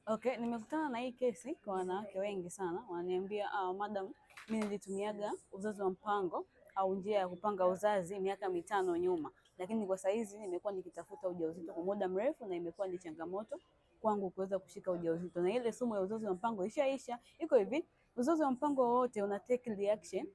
Okay, nimekutana na hii kesi kwa wanawake wengi sana. Wananiambia madam, mimi nilitumiaga uzazi wa mpango au njia ya kupanga uzazi miaka 5 nyuma, lakini kwa saizi nimekuwa nikitafuta ujauzito kwa muda mrefu na imekuwa ni changamoto kwangu kuweza kushika ujauzito, na ile sumu ya uzazi wa mpango ishaisha. Iko hivi, uzazi wa mpango wote una take reaction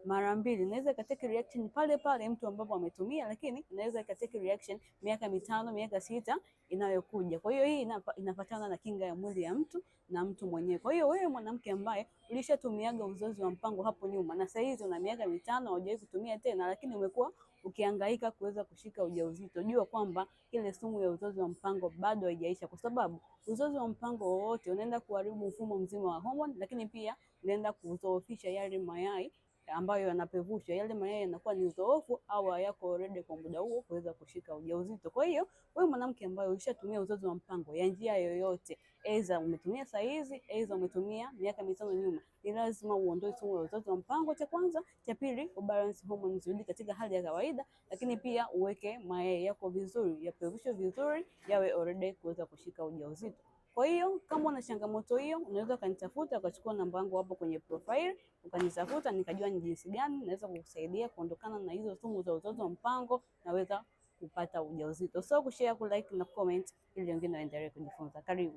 mara mbili. Inaweza ikateke reaction pale pale mtu ambapo ametumia, lakini inaweza ikateke reaction miaka 5, miaka 6 inayokuja. Kwa hiyo hii inafatana na kinga ya mwili ya mtu na mtu mwenyewe. Kwa hiyo wewe mwanamke ambaye ulishatumiaga uzazi wa mpango hapo nyuma na sasa hizi una miaka 5 hujawahi kutumia tena, lakini umekuwa ukihangaika kuweza kushika ujauzito, jua kwamba ile sumu ya uzazi wa mpango bado haijaisha, kwa sababu uzazi wa mpango wowote unaenda kuharibu mfumo mzima wa hormone, lakini pia unaenda kudhoofisha yale mayai ambayo yanapevusha. Yale mayai yanakuwa ni dhoofu au hayako already kwa muda huo kuweza kushika ujauzito. Kwa hiyo wewe mwanamke ambaye ulishatumia uzazi wa mpango ya njia yoyote, aidha umetumia saa hizi, aidha umetumia miaka 5 nyuma, ni lazima uondoe sumu ya uzazi wa mpango, cha kwanza. Cha pili, ubalance hormones zirudi katika hali ya kawaida, lakini pia uweke mayai yako vizuri, yapevushe vizuri, yawe already kuweza kushika ujauzito. Kwa hiyo kama una changamoto hiyo, unaweza ukanitafuta, ukachukua namba yangu hapo kwenye profile, ukanitafuta nikajua ni jinsi gani naweza kukusaidia kuondokana na hizo sumu za uzazi wa mpango, naweza kupata ujauzito. So kushare, kulike na comment ili wengine waendelee kujifunza. Karibu.